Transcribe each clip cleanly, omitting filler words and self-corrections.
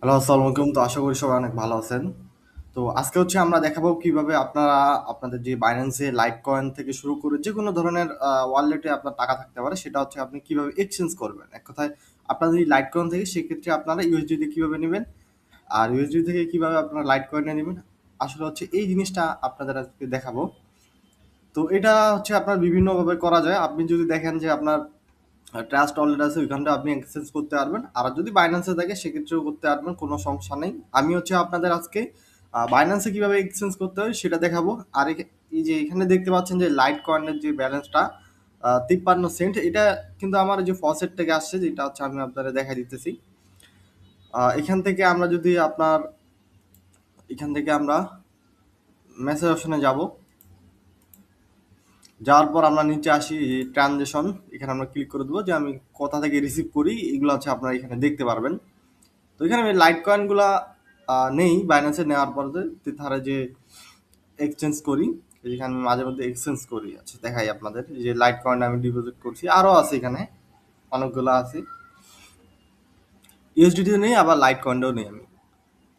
Hello, আসসালামু আলাইকুম। তো আশা করি সবাই অনেক ভালো আছেন। তো আজকে আপনারা দেখাবো কিভাবে আপনারা আপনাদের যে বাইন্যান্সে লাইটকয়েন থেকে শুরু করে যেকোনো ধরনের ওয়ালেটে আপনার টাকা থাকতে পারে, সেটা হচ্ছে আপনি কিভাবে এক্সচেঞ্জ করবেন। এক কথায় আপনাদের এই লাইটকয়েন থেকে সেক্ষেত্রে আপনারা ইউএসডিটি কিভাবে নেবেন, আর ইউএসডি থেকে কিভাবে আপনারা লাইটকয়েনে নেবেন। আসলে হচ্ছে এই জিনিসটা আপনাদের আজকে দেখাবো। তো এটা হচ্ছে আপনার বিভিন্নভাবে করা যায়। আপনি যদি দেখেন যে আপনার ট্রাস্ট ওয়ালেট আছে, ওইখানটা আপনি এক্সচেঞ্জ করতে পারবেন। আর যদি বাইন্যান্সে থাকে সেক্ষেত্রেও করতে পারবেন, কোনো সমস্যা নেই। আমি আপনাদের আজকে বাইন্যান্সে কিভাবে এক্সচেঞ্জ করতে হয় সেটা দেখাবো। আর এই যে এখানে দেখতে পাচ্ছেন যে লাইট কয়েনের যে ব্যালেন্সটা 53 সেন্ট, এটা কিন্তু আমার যে ফসেট থেকে আসছে, যেটা হচ্ছে আমি আপনাদের দেখা দিতেছি। এখান থেকে আমরা যদি আপনার এখান থেকে আমরা মেসেজ অপশনে যাব। যাওয়ার পর আমরা নিচে আসি ট্রানজেকশন, এখানে আমরা ক্লিক করে দেবো যে আমি কোথা থেকে রিসিভ করি, এগুলো হচ্ছে আপনারা এখানে দেখতে পারবেন। তো এখানে আমি লাইট কয়েনগুলা নেই বাইন্যান্সে, নেওয়ার পরে তারা যে এক্সচেঞ্জ করি, এখানে আমি মাঝে মধ্যে এক্সচেঞ্জ করি। আচ্ছা, দেখাই আপনাদের এই যে লাইট কয়েন আমি ডিপোজিট করছি, আরও আছে এখানে অনেকগুলো আছে। ইউএসডিটিও নেই, আবার লাইট কয়েনটাও নেই আমি।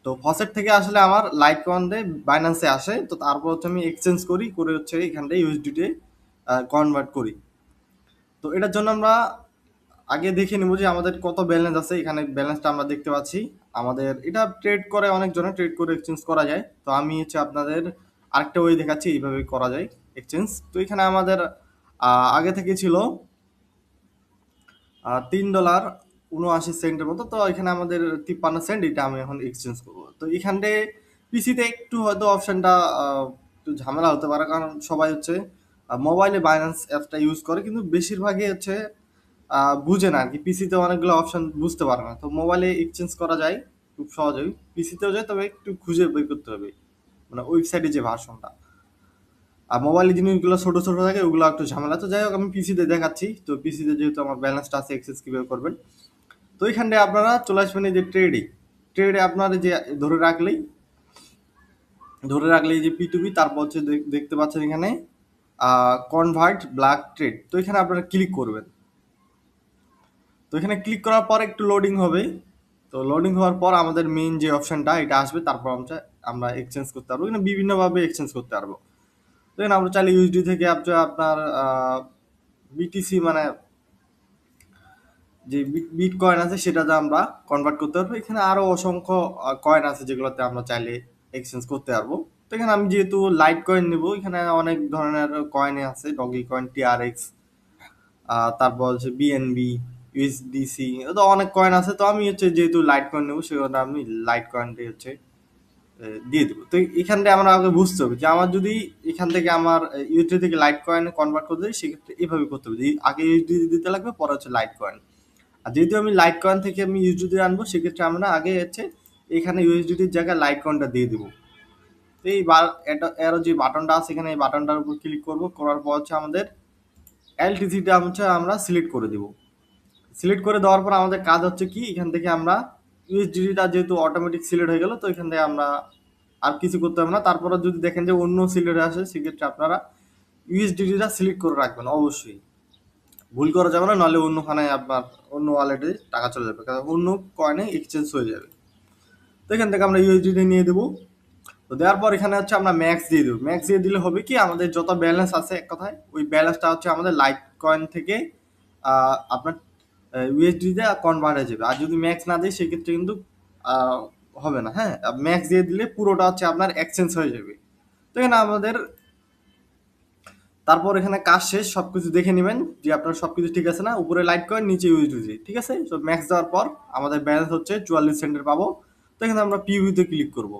তো ফসেট থেকে আসলে আমার লাইট কয়েন দিয়ে বাইন্যান্সে আসে, তো তারপর হচ্ছে আমি এক্সচেঞ্জ করি, করে হচ্ছে এখানটায় ইউএসডিটি কনভার্ট করি। তো এটার জন্য আমরা আগে দেখে নেবো যে আমাদের কত ব্যালেন্স আছে। এখানে ব্যালেন্সটা আমরা দেখতে পাচ্ছি। আমাদের এটা ট্রেড করে, অনেকজনে ট্রেড করে এক্সচেঞ্জ করা যায়। তো আমি আপনাদের আরেকটা ওয়ে দেখাচ্ছি এইভাবে করা যায় এক্সচেঞ্জ। তো এখানে আমাদের আগে থেকে ছিল $3.79 মতো। তো এখানে আমাদের 53 সেন্ট, এটা আমি এখন এক্সচেঞ্জ করবো। তো এখানে পিসিতে একটু হয়তো অপশনটা একটু ঝামেলা হতে পারে, কারণ সবাই হচ্ছে মোবাইলে বাইন্যান্স অ্যাপটা ইউজ করে, কিন্তু বেশিরভাগই হচ্ছে বুঝে না আর কি। পিসিতে অনেকগুলো অপশন বুঝতে পারে না। তো মোবাইলে এক্সচেঞ্জ করা যায় খুব সহজেই, পিসিতেও যায়, তবে একটু খুঁজে বের করতে হবে, মানে ওয়েবসাইটে যে ভার্সনটা। আর মোবাইলে জিনিসগুলো ছোট ছোট থাকে, ওগুলো একটু ঝামেলা। তো যাই হোক, আমি পিসিতে দেখাচ্ছি। তো পিসিতে যেহেতু আমার ব্যালেন্সটা আছে, এক্সেস কিভাবে করবেন। তো এখানটায় আপনারা চলে আসবেন এই যে ট্রেডে আপনার যে ধরে রাখলেই যে পি2পি, তারপর হচ্ছে দেখতে পাচ্ছেন এখানে কনভার্ট ব্ল্যাক ট্রেড। তো এখানে আপনারা ক্লিক করবেন। তো এখানে ক্লিক করার পর একটু লোডিং হবে। তো লোডিং হওয়ার পর আমাদের মেইন যে অপশনটা এটা আসবে, তারপর আমরা এক্সচেঞ্জ করতে পারবো। এখানে বিভিন্নভাবে এক্সচেঞ্জ করতে পারবো। তো এখানে আমরা চাইলে ইউএসডি থেকে আপনার বিটিসি, মানে যে বিটকয়েন আছে, সেটাতে আমরা কনভার্ট করতে পারবো। এখানে আরো অসংখ্য কয়েন আছে যেগুলোতে আমরা চাইলে এক্সচেঞ্জ করতে পারবো। তো এখানে আমি যেহেতু লাইট কয়েন নেবো, এখানে অনেক ধরনের কয়েন আছে, ডগি কয়েন, টিআরএক্স, তারপর হচ্ছে বিএনবি, ইউএসডিসি, তো অনেক কয়েন আছে। তো আমি যেহেতু লাইট কয়েন নেবো, সেজন্য আমি লাইট কয়েনটাই দিয়ে দেবো। তো এখানটায় আমরা আগে বুঝতে হবে যে আমার যদি এখান থেকে আমার ইউএসডি থেকে লাইট কয়েন কনভার্ট করতে হয়, সেক্ষেত্রে এভাবে করতে হবে যে আগে ইউএসডি দিতে লাগবে, পরে হচ্ছে লাইট কয়েন। আর যেহেতু আমি লাইট কয়েন থেকে আমি ইউএসডিটি আনবো, সেক্ষেত্রে আমরা আগে এখানে ইউএসডিটির জায়গায় লাইট কয়েনটা দিয়ে দেবো। তো এর যে বাটনটা আছে এখানে, এই বাটনটার উপর ক্লিক করবো, করার পর হচ্ছে আমাদের এলটিসিটা আমরা সিলেক্ট করে দিব। সিলেক্ট করে দেওয়ার পর আমাদের কাজ হচ্ছে কি, এখান থেকে আমরা ইউএসডিটা যেহেতু অটোমেটিক সিলেক্ট হয়ে গেল, তো এখান থেকে আমরা আর কিছু করতে হবে না। তারপরে যদি দেখেন যে অন্য সিলেক্ট আসে, সেক্ষেত্রে আপনারা ইউএসডিটা সিলেক্ট করে রাখবেন অবশ্যই। ভুল করা যাবে না, নাহলে অন্যখানে আপনার অন্য ওয়ালেটে টাকা চলে যাবে, কারণ অন্য কয়েনে এক্সচেঞ্জ হয়ে যাবে। তো এখান থেকে আমরা ইউএসডিটি নিয়ে দেবো। তো দেওয়ার পর এখানে আমরা ম্যাক্স দিয়ে দেবো। ম্যাক্স দিয়ে দিলে হবে কি, আমাদের যত ব্যালেন্স আছে, এক কথায় ওই ব্যালেন্সটা আমাদের লাইট কয়েন থেকে আপনার ইউএসডিতে কনভার্ট হয়ে যাবে। আর যদি ম্যাক্স না দিই, সেক্ষেত্রে কিন্তু আহ, হবে না। হ্যাঁ, ম্যাক্স দিয়ে দিলে পুরোটা আপনার এক্সচেঞ্জ হয়ে যাবে। তো এখানে আমাদের তারপর এখানে কাজ শেষ, সবকিছু দেখে নেবেন যে আপনার সবকিছু ঠিক আছে না। উপরে লাইট কয়েন, নিচে ইউএসডিটি, ঠিক আছে। তো ম্যাক্স দেওয়ার পর আমাদের ব্যালেন্স হচ্ছে 44 সেন্টের পাবো। তো এখানে আমরা পিভিতে ক্লিক করব।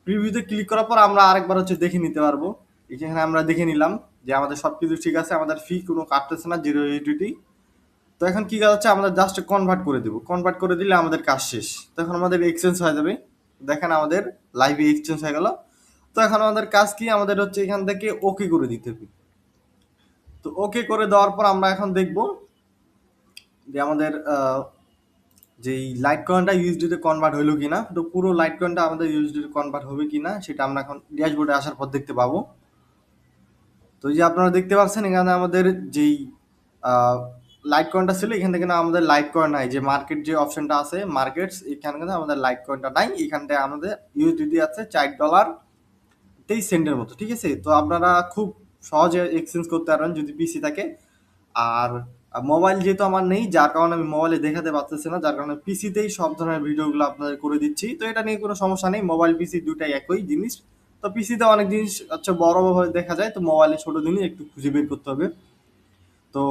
প্রিভিউতে ক্লিক করার পর আমরা আরেকবার দেখে নিতে পারবো। এখানে আমরা দেখে নিলাম যে আমাদের সবকিছু ঠিক আছে, আমাদের ফি কোনো কাটতেছে না, জিরো ইউটিলিটি। তো এখন কি কাজ হচ্ছে, আমরা জাস্ট কনভার্ট করে দেবো। কনভার্ট করে দিলে আমাদের কাজ শেষ। তো এখন আমাদের এক্সচেঞ্জ হয়ে যাবে। দেখেন আমাদের লাইভে এক্সচেঞ্জ হয়ে গেল। তো এখন আমাদের কাজ কি, আমাদের এখান থেকে ওকে করে দিতে হবে। তো ওকে করে দেওয়ার পর আমরা এখন দেখব যে আমাদের যে লাইট কয়েনটা ইউএসডিতে কনভার্ট হইলো কিনা। তো পুরো লাইট কয়েনটা আমাদের ইউএসডিতে কনভার্ট হবে কিনা, সেটা আমরা এখন ড্যাশবোর্ডে আসার পর দেখতে পাবো। তো এই যে আপনারা দেখতে পাচ্ছেন, এখানে আমাদের যেই লাইট কয়েনটা ছিল, এখান থেকে না আমাদের লাইট কয়েন নাই, যে মার্কেট যে অপশনটা আছে মার্কেটস, এখানে কিন্তু আমাদের লাইট কয়েনটা নাই। এখানটায় আমাদের ইউএসডিটি আছে $4.23 মতো, ঠিক আছে? তো আপনারা খুব সহজে এক্সচেঞ্জ করতে পারবেন যদি পিসি থাকে। আর মোবাইল যেহেতু আমার নেই, যার কারণে আমি মোবাইলে দেখাতে পারতেছি না, যার কারণে পিসিতেই সব ধরনের ভিডিওগুলো আপনাদের করে দিচ্ছি। তো এটা নিয়ে কোনো সমস্যা নেই, মোবাইল পিসি দুটাই একই জিনিস। তো পিসিতে অনেক জিনিস হচ্ছে বড়ভাবে দেখা যায়, তো মোবাইলে ছোট জিনিস একটু খুঁজে বের করতে হবে। তো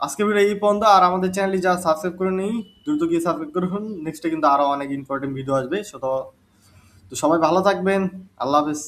আজকে ভিডিও এই পর্যন্ত। আর আমাদের চ্যানেলটি যারা সাবস্ক্রাইব করে নেই, দ্রুত গিয়ে সাবস্ক্রাইব করুন। নেক্সটে কিন্তু আরো অনেক ইম্পর্টেন্ট ভিডিও আসবে। তো সবাই ভালো থাকবেন। আল্লাহ হাফেজ।